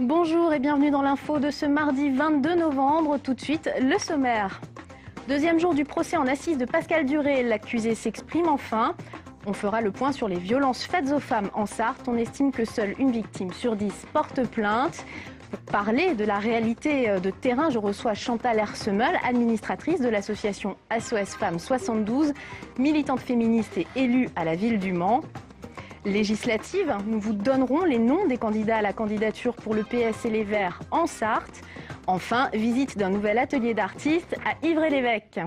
Bonjour et bienvenue dans l'info de ce mardi 22 novembre. Tout de suite, le sommaire. Deuxième jour du procès en assises de Pascal Duré. L'accusé s'exprime enfin. On fera le point sur les violences faites aux femmes en Sarthe. On estime que seule une victime sur 10 porte plainte. Pour parler de la réalité de terrain, je reçois Chantal Hersemeul, administratrice de l'association SOS Femmes 72, militante féministe et élue à la ville du Mans. Législative, nous vous donnerons les noms des candidats à la candidature pour le PS et les Verts en Sarthe. Enfin, visite d'un nouvel atelier d'artistes à Ivry-l'Évêque.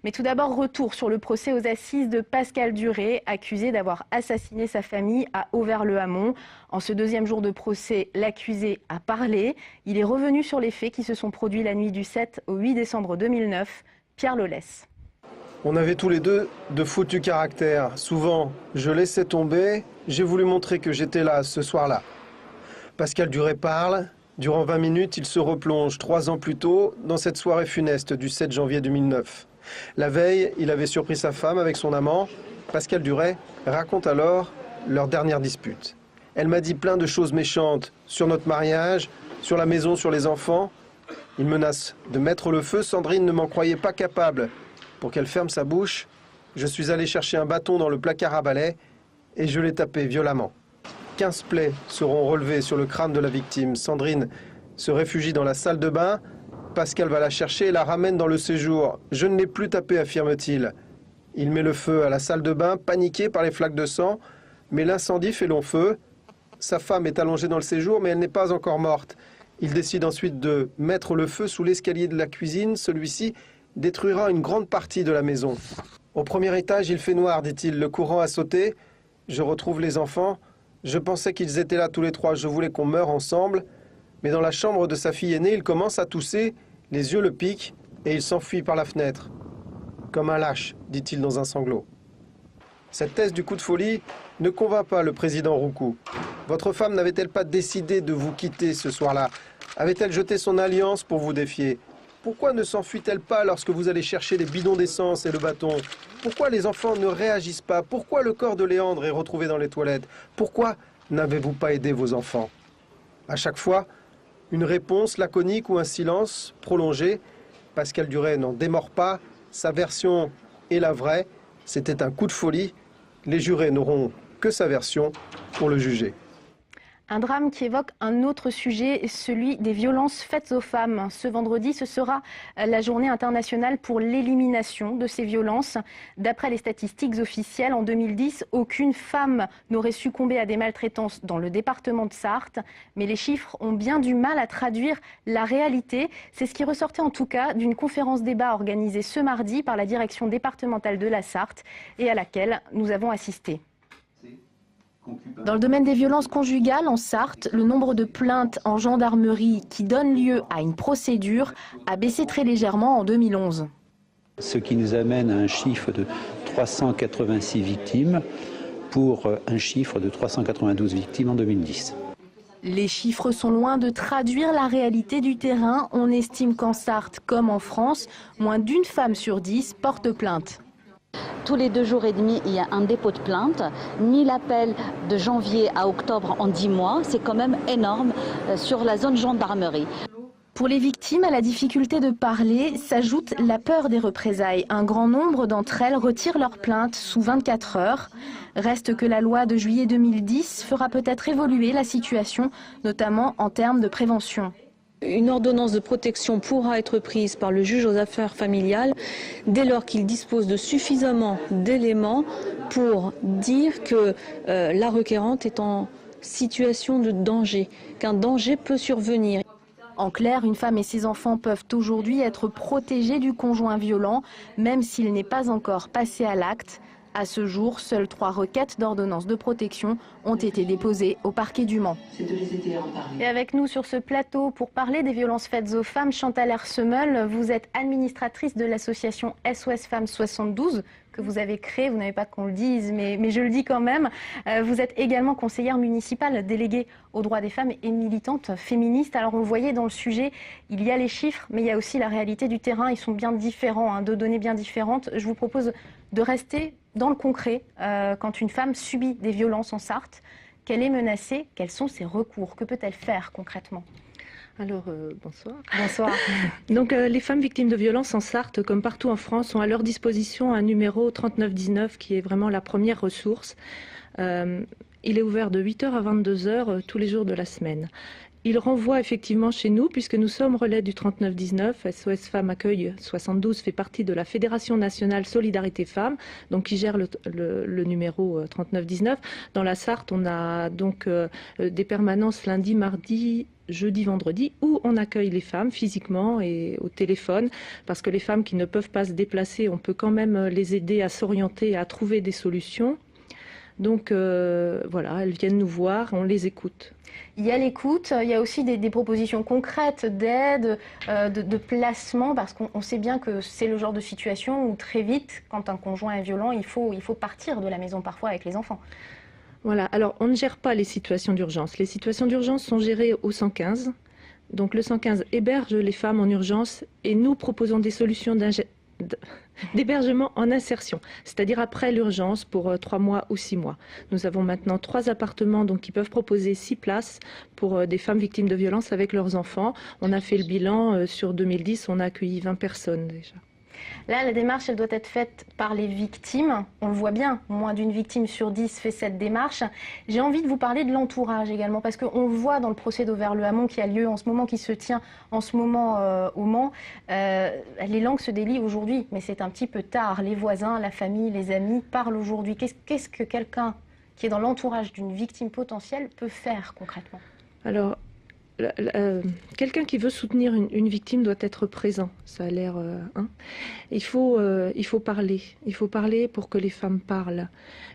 Mais tout d'abord, retour sur le procès aux assises de Pascal Duré, accusé d'avoir assassiné sa famille à Auvers-le-Hamon. En ce deuxième jour de procès, l'accusé a parlé. Il est revenu sur les faits qui se sont produits la nuit du 7 au 8 décembre 2009. Pierre Lolès. On avait tous les deux de foutus caractères. Souvent, je laissais tomber. J'ai voulu montrer que j'étais là ce soir-là. Pascal Duré parle. Durant 20 minutes, il se replonge 3 ans plus tôt dans cette soirée funeste du 7 janvier 2009. La veille, il avait surpris sa femme avec son amant. Pascal Duré raconte alors leur dernière dispute. Elle m'a dit plein de choses méchantes sur notre mariage, sur la maison, sur les enfants. Il menace de mettre le feu. Sandrine ne m'en croyait pas capable. Pour qu'elle ferme sa bouche, je suis allé chercher un bâton dans le placard à balai et je l'ai tapé violemment. 15 plaies seront relevées sur le crâne de la victime. Sandrine se réfugie dans la salle de bain. Pascal va la chercher et la ramène dans le séjour. Je ne l'ai plus tapé, affirme-t-il. Il met le feu à la salle de bain, paniqué par les flaques de sang, mais l'incendie fait long feu. Sa femme est allongée dans le séjour, mais elle n'est pas encore morte. Il décide ensuite de mettre le feu sous l'escalier de la cuisine. Celui-ci détruira une grande partie de la maison. Au premier étage, il fait noir, dit-il. Le courant a sauté. Je retrouve les enfants. Je pensais qu'ils étaient là tous les trois. Je voulais qu'on meure ensemble. Mais dans la chambre de sa fille aînée, il commence à tousser. Les yeux le piquent et il s'enfuit par la fenêtre. Comme un lâche, dit-il dans un sanglot. Cette thèse du coup de folie ne convainc pas le président Roucou. Votre femme n'avait-elle pas décidé de vous quitter ce soir-là? Avait-elle jeté son alliance pour vous défier? Pourquoi ne s'enfuit-elle pas lorsque vous allez chercher les bidons d'essence et le bâton? Pourquoi les enfants ne réagissent pas? Pourquoi le corps de Léandre est retrouvé dans les toilettes? Pourquoi n'avez-vous pas aidé vos enfants? À chaque fois, une réponse laconique ou un silence prolongé. Pascal Duré n'en démord pas. Sa version est la vraie. C'était un coup de folie. Les jurés n'auront que sa version pour le juger. Un drame qui évoque un autre sujet, celui des violences faites aux femmes. Ce vendredi, ce sera la journée internationale pour l'élimination de ces violences. D'après les statistiques officielles, en 2010, aucune femme n'aurait succombé à des maltraitances dans le département de Sarthe. Mais les chiffres ont bien du mal à traduire la réalité. C'est ce qui ressortait en tout cas d'une conférence débat organisée ce mardi par la direction départementale de la Sarthe et à laquelle nous avons assisté. Dans le domaine des violences conjugales en Sarthe, le nombre de plaintes en gendarmerie qui donnent lieu à une procédure a baissé très légèrement en 2011. Ce qui nous amène à un chiffre de 386 victimes pour un chiffre de 392 victimes en 2010. Les chiffres sont loin de traduire la réalité du terrain. On estime qu'en Sarthe, comme en France, moins d'une femme sur 10 porte plainte. Tous les 2 jours et demi, il y a un dépôt de plainte. 1000 appels de janvier à octobre en 10 mois. C'est quand même énorme sur la zone gendarmerie. Pour les victimes, à la difficulté de parler s'ajoute la peur des représailles. Un grand nombre d'entre elles retirent leur plainte sous 24 heures. Reste que la loi de juillet 2010 fera peut-être évoluer la situation, notamment en termes de prévention. Une ordonnance de protection pourra être prise par le juge aux affaires familiales dès lors qu'il dispose de suffisamment d'éléments pour dire que la requérante est en situation de danger, qu'un danger peut survenir. En clair, une femme et ses enfants peuvent aujourd'hui être protégés du conjoint violent, même s'il n'est pas encore passé à l'acte. À ce jour, seules 3 requêtes d'ordonnance de protection ont été déposées au parquet du Mans. Et avec nous sur ce plateau pour parler des violences faites aux femmes, Chantal Hersemeul, vous êtes administratrice de l'association SOS Femmes 72 que vous avez créée. Vous n'avez pas qu'on le dise, mais je le dis quand même. Vous êtes également conseillère municipale déléguée aux droits des femmes et militante féministe. Alors on le voyait dans le sujet, il y a les chiffres, mais il y a aussi la réalité du terrain. Ils sont bien différents, 2 données bien différentes. Je vous propose de rester dans le concret quand une femme subit des violences en Sarthe. qu'elle est menacée. Quels sont ses recours? Que peut-elle faire concrètement? Alors, bonsoir. Bonsoir. Donc, les femmes victimes de violences en Sarthe, comme partout en France, ont à leur disposition un numéro 3919 qui est vraiment la première ressource. Il est ouvert de 8h à 22h tous les jours de la semaine. Il renvoie effectivement chez nous, puisque nous sommes relais du 3919. SOS Femmes Accueil 72 fait partie de la Fédération nationale Solidarité Femmes, donc qui gère le numéro 3919. Dans la Sarthe, on a donc des permanences lundi, mardi, jeudi, vendredi, où on accueille les femmes physiquement et au téléphone, parce que les femmes qui ne peuvent pas se déplacer, on peut quand même les aider à s'orienter, à trouver des solutions. Donc voilà, elles viennent nous voir, on les écoute. Il y a l'écoute, il y a aussi des propositions concrètes d'aide, de placement, parce qu'on sait bien que c'est le genre de situation où très vite, quand un conjoint est violent, il faut partir de la maison parfois avec les enfants. Voilà, alors on ne gère pas les situations d'urgence. Les situations d'urgence sont gérées au 115. Donc le 115 héberge les femmes en urgence et nous proposons des solutions d'hébergement en insertion, c'est-à-dire après l'urgence pour 3 mois ou 6 mois. Nous avons maintenant 3 appartements donc, qui peuvent proposer 6 places pour des femmes victimes de violences avec leurs enfants. On a fait le bilan sur 2010, on a accueilli 20 personnes déjà. Là, la démarche, elle doit être faite par les victimes. On le voit bien, moins d'une victime sur 10 fait cette démarche. J'ai envie de vous parler de l'entourage également, parce qu'on le voit dans le procès d'Auvers-le-Hamon qui a lieu en ce moment, qui se tient en ce moment au Mans. Les langues se délient aujourd'hui, mais c'est un petit peu tard. Les voisins, la famille, les amis parlent aujourd'hui. Qu'est-ce que quelqu'un qui est dans l'entourage d'une victime potentielle peut faire concrètement? Alors, quelqu'un qui veut soutenir une victime doit être présent. Ça a l'air... Il faut parler. Il faut parler pour que les femmes parlent.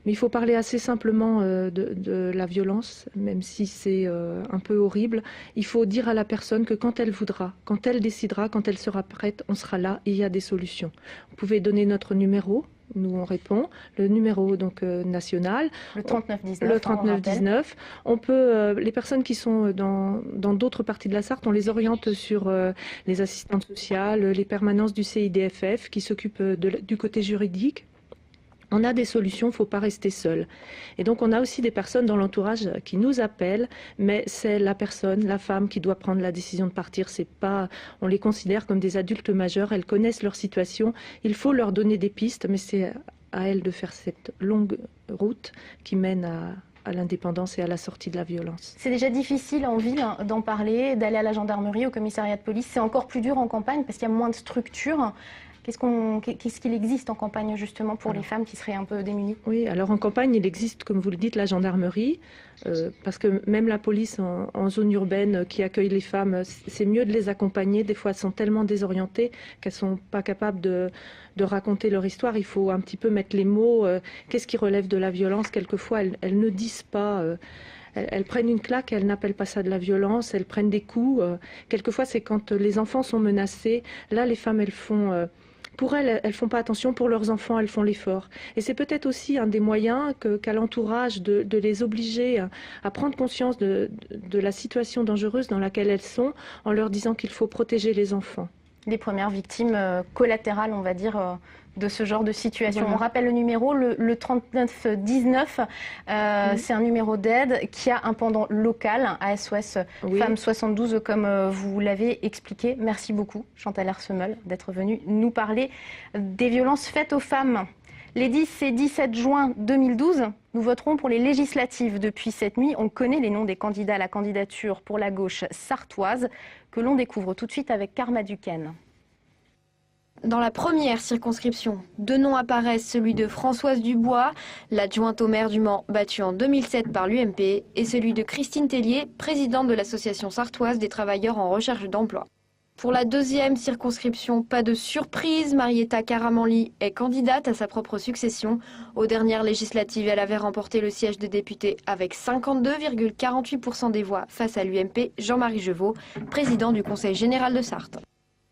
Mais il faut parler assez simplement de la violence, même si c'est un peu horrible. Il faut dire à la personne que quand elle voudra, quand elle décidera, quand elle sera prête, on sera là et il y a des solutions. Vous pouvez donner notre numéro. Nous, on répond. Le numéro donc national. Le 3919. Le 3919. On peut, les personnes qui sont dans d'autres parties de la Sarthe, on les oriente sur les assistantes sociales, les permanences du CIDFF qui s'occupent du côté juridique. On a des solutions, il ne faut pas rester seul. Et donc on a aussi des personnes dans l'entourage qui nous appellent, mais c'est la personne, la femme qui doit prendre la décision de partir. C'est pas, on les considère comme des adultes majeurs, elles connaissent leur situation, il faut leur donner des pistes, mais c'est à elles de faire cette longue route qui mène à l'indépendance et à la sortie de la violence. C'est déjà difficile en ville d'en parler, d'aller à la gendarmerie, au commissariat de police. C'est encore plus dur en campagne parce qu'il y a moins de structures. Qu'est-ce qu'il existe en campagne justement pour les femmes qui seraient un peu démunies? Oui, alors en campagne, il existe, comme vous le dites, la gendarmerie, parce que même la police en zone urbaine qui accueille les femmes, c'est mieux de les accompagner. Des fois, elles sont tellement désorientées qu'elles ne sont pas capables de raconter leur histoire. Il faut un petit peu mettre les mots. Qu'est-ce qui relève de la violence? Quelquefois, elles ne disent pas... Elles prennent une claque, elles n'appellent pas ça de la violence, elles prennent des coups. Quelquefois, c'est quand les enfants sont menacés. Là, les femmes, elles font... Pour elles, elles ne font pas attention. Pour leurs enfants, elles font l'effort. Et c'est peut-être aussi un des moyens qu'a l'entourage de les obliger à prendre conscience de la situation dangereuse dans laquelle elles sont, en leur disant qu'il faut protéger les enfants. Les premières victimes collatérales, on va dire, de ce genre de situation. Voilà. On rappelle le numéro, le 3919, c'est un numéro d'aide qui a un pendant local à SOS Femmes 72, comme vous l'avez expliqué. Merci beaucoup, Chantal Arsemeul, d'être venue nous parler des violences faites aux femmes. Les 10 et 17 juin 2012, nous voterons pour les législatives. Depuis cette nuit, on connaît les noms des candidats à la candidature pour la gauche sartoise, que l'on découvre tout de suite avec Karma Duquesne. Dans la première circonscription, 2 noms apparaissent, celui de Françoise Dubois, l'adjointe au maire du Mans, battue en 2007 par l'UMP, et celui de Christine Tellier, présidente de l'association sartoise des travailleurs en recherche d'emploi. Pour la deuxième circonscription, pas de surprise, Marietta Caramanli est candidate à sa propre succession. Aux dernières législatives, elle avait remporté le siège de députée avec 52,48% des voix face à l'UMP Jean-Marie Jeuveau, président du Conseil général de Sarthe.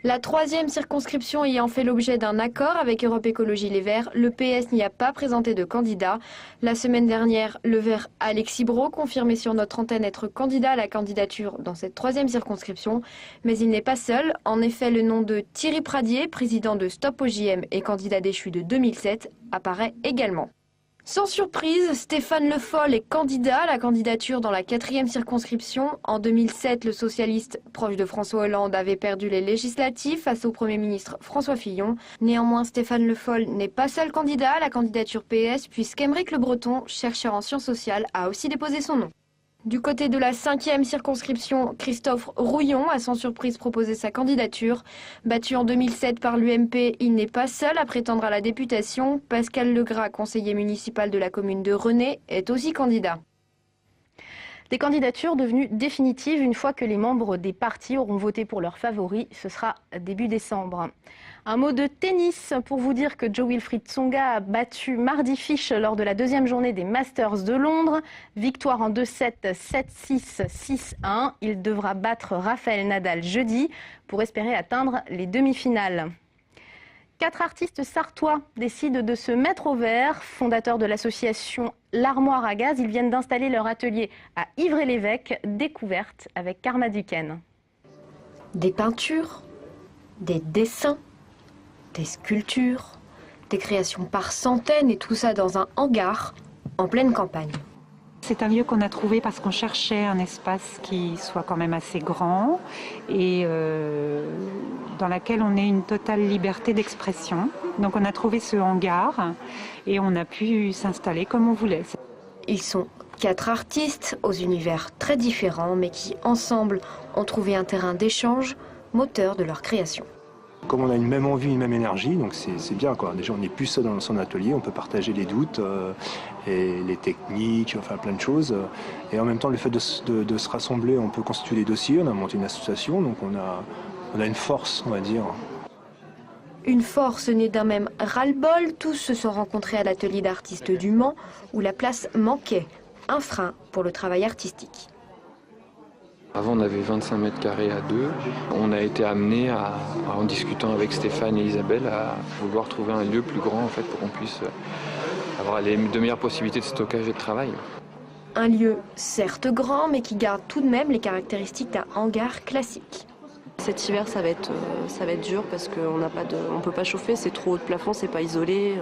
La troisième circonscription ayant fait l'objet d'un accord avec Europe Écologie Les Verts, le PS n'y a pas présenté de candidat. La semaine dernière, le Vert Alexis Brault confirmait sur notre antenne être candidat à la candidature dans cette troisième circonscription. Mais il n'est pas seul. En effet, le nom de Thierry Pradier, président de Stop OJM et candidat déchu de 2007, apparaît également. Sans surprise, Stéphane Le Foll est candidat à la candidature dans la 4e circonscription. En 2007, le socialiste proche de François Hollande avait perdu les législatives face au Premier ministre François Fillon. Néanmoins, Stéphane Le Foll n'est pas seul candidat à la candidature PS puisqu'Aymeric Le Breton, chercheur en sciences sociales, a aussi déposé son nom. Du côté de la 5e circonscription, Christophe Rouillon a sans surprise proposé sa candidature. Battu en 2007 par l'UMP, il n'est pas seul à prétendre à la députation. Pascal Legras, conseiller municipal de la commune de René, est aussi candidat. Des candidatures devenues définitives une fois que les membres des partis auront voté pour leurs favoris. Ce sera début décembre. Un mot de tennis pour vous dire que Jo-Wilfried Tsonga a battu Mardy Fish lors de la 2e journée des Masters de Londres. Victoire en 2-7, 7-6, 6-1. Il devra battre Rafael Nadal jeudi pour espérer atteindre les demi-finales. 4 artistes sartois décident de se mettre au vert. Fondateurs de l'association L'Armoire à Gaz, ils viennent d'installer leur atelier à Ivry-l'Évêque, découverte avec Karma Duquesne. Des peintures, des dessins, des sculptures, des créations par centaines et tout ça dans un hangar en pleine campagne. C'est un lieu qu'on a trouvé parce qu'on cherchait un espace qui soit quand même assez grand et dans lequel on ait une totale liberté d'expression. Donc on a trouvé ce hangar et on a pu s'installer comme on voulait. Ils sont 4 artistes aux univers très différents mais qui ensemble ont trouvé un terrain d'échange, moteur de leur création. Comme on a une même envie, une même énergie, donc c'est bien quoi. Déjà on n'est plus seul dans son atelier, on peut partager les doutes et les techniques, enfin plein de choses. Et en même temps le fait de se rassembler, on peut constituer des dossiers, on a monté une association, donc on a une force on va dire. Une force née d'un même ras-le-bol, tous se sont rencontrés à l'atelier d'artistes du Mans où la place manquait, un frein pour le travail artistique. Avant, on avait 25 mètres carrés à 2. On a été amené en discutant avec Stéphane et Isabelle, à vouloir trouver un lieu plus grand en fait, pour qu'on puisse avoir de meilleures possibilités de stockage et de travail. Un lieu certes grand, mais qui garde tout de même les caractéristiques d'un hangar classique. Cet hiver, ça va être dur parce qu'on ne peut pas chauffer, c'est trop haut de plafond, c'est pas isolé.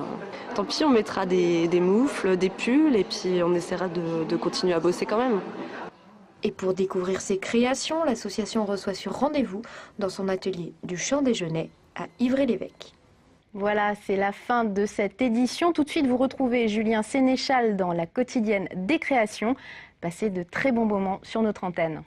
Tant pis, on mettra des moufles, des pulls et puis on essaiera de continuer à bosser quand même. Et pour découvrir ses créations, l'association reçoit sur rendez-vous dans son atelier du Champ des Genêts à Ivry-l'Évêque. Voilà, c'est la fin de cette édition. Tout de suite, vous retrouvez Julien Sénéchal dans la quotidienne des créations. Passez de très bons moments sur notre antenne.